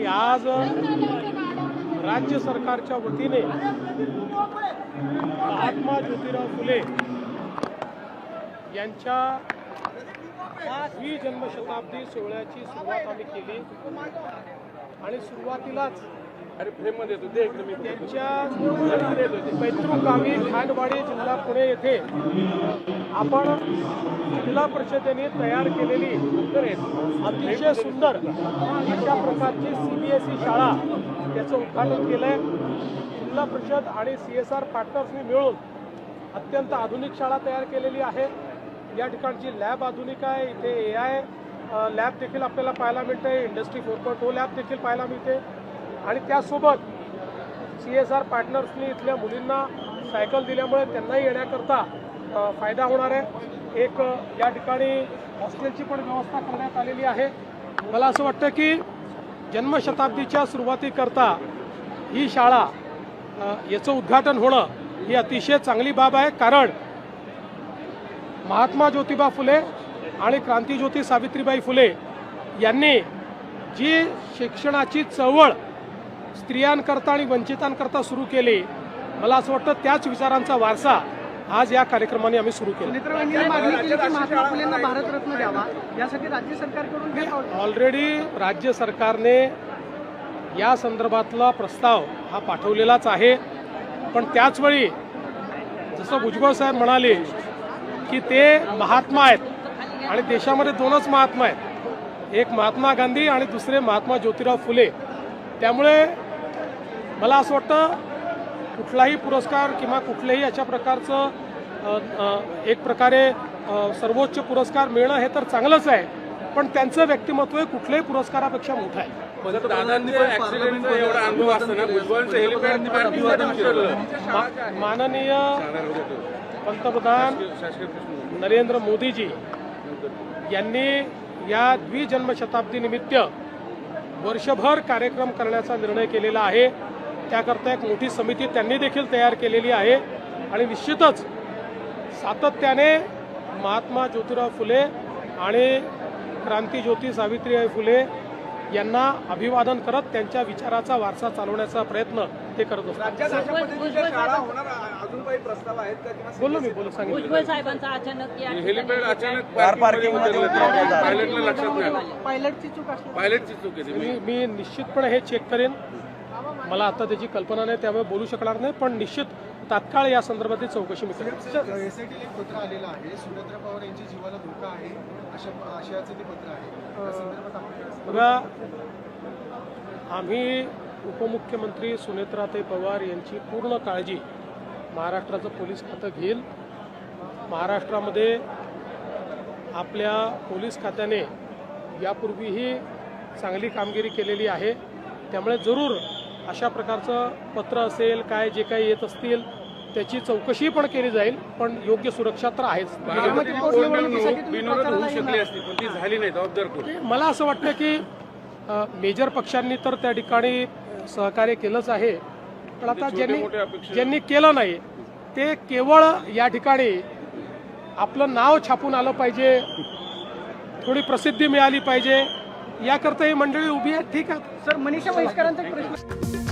आज राज्य सरकारच्या वतीने महात्मा ज्योतिराव फुले यांच्या 20 जन्मशताब्दी सोहळ्याची सुरुवात आम्ही केली आणि सुरुवातीलाच त्यांच्या पैतृक गावी खानवाडी जिल्हा पुणे येथे आपण जिल्हा परिषदेने तयार केलेली अतिशय सुंदर अशा प्रकारची CBSE शाळा त्याचं उद्घाटन केलंय। जिल्हा परिषद आणि CSR पार्टनर्सनी मिळून अत्यंत आधुनिक शाळा तयार केलेली आहे। या ठिकाणची लॅब आधुनिक आहे, इथे AI लॅब देखील आपल्याला पाहायला मिळते, इंडस्ट्री 4.0 लॅब देखील पाहायला मिळते आणि त्यासोबत CSR पार्टनर्सनी इथल्या मुलींना सायकल दिल्यामुळे त्यांनाही येण्याकरता फायदा होणार आहे। एक या ठिकाणी हॉस्टेलची पण व्यवस्था करण्यात आलेली आहे। मला असं वाटतं की जन्मशताब्दीच्या सुरुवातीकरता ही शाळा याचं उद्घाटन होणं ही अतिशय चांगली बाब आहे, कारण महात्मा ज्योतिबा फुले आणि क्रांतिज्योती सावित्रीबाई फुले यांनी जी शिक्षणाची चळवळ स्त्रियांकरता आणि वंचितांकरता सुरू केली, मला असं वाटतं त्याच विचारांचा वारसा आज या कार्यक्रमाने आम्ही सुरू केला। महात्मा फुलेंना भारतरत्न द्यावा यासाठी राज्य सरकारकडून ऑलरेडी राज्य सरकारने या संदर्भातला प्रस्ताव हा पाठवलेलाच आहे, पण त्याचवेळी जसं भुजबळ साहेब म्हणाले की ते महात्मा आहेत आणि देशामध्ये दोनच महात्मा आहेत, एक महात्मा गांधी आणि दुसरे महात्मा ज्योतिराव फुले। त्यामुळे मला असं वाटतं कुठलाही पुरस्कार किंवा कुठल्याही अशा प्रकारचं एक प्रकारे सर्वोच्च पुरस्कार मिळणं हे तर चांगलंच आहे, पण त्यांचं व्यक्तिमत्व कुठल्याही पुरस्कारापेक्षा मोठं आहे। माननीय पंतप्रधान नरेंद्र मोदीजी यांनी या द्विजन्मशताब्दी निमित्त वर्षभर कार्यक्रम करण्याचा निर्णय केलेला आहे। त्याकरता एक मोठी समिती त्यांनी देखील तयार केलेली आहे आणि निश्चितच सातत्याने महात्मा ज्योतिराव फुले आणि क्रांतिज्योती सावित्रीबाई फुले यांना अभिवादन करत त्यांच्या विचाराचा वारसा चालवण्याचा प्रयत्न ते करत असतात। बोललो मी सांगितलं भुजबळ साहेबांचा अचानक पायलटची चूक मी निश्चितपणे हे चेक करेन, मला आता त्याची कल्पना नाही त्यामुळे बोलू शकणार नाही, पण निश्चित तात्काळ या संदर्भातली चौकशी मी करेन। SIT एक पत्र आलेलं आहे, सुनेत्रा पवार यांच्या जीवाला धोका आहे अशा आशयाचं ते पत्र आहे। त्या संदर्भात आपण बघा, आम्ही उपमुख्यमंत्री सुनेत्राताई पवार यांची पूर्ण काळजी महाराष्ट्राचं पोलीस खातं घेईल। महाराष्ट्रामध्ये आपल्या पोलीस खात्याने यापूर्वीही चांगली कामगिरी केलेली आहे, त्यामुळे जरूर अशा प्रकारचं पत्र असेल काय जे काही येत असतील त्याची चौकशी पण केली जाईल, पण योग्य सुरक्षा तर आहेच। मला असं वाटतं की मेजर पक्षांनी तर त्या ठिकाणी सहकार्य केलंच आहे, पण आता ज्यांनी केलं नाही ते केवळ या ठिकाणी आपलं नाव छापून आलं पाहिजे, थोडी प्रसिद्धी मिळाली पाहिजे याकरता ही मंडळी उभी आहे। ठीक आहे सर, मनीषा म्हैसकरांचा प्रश्न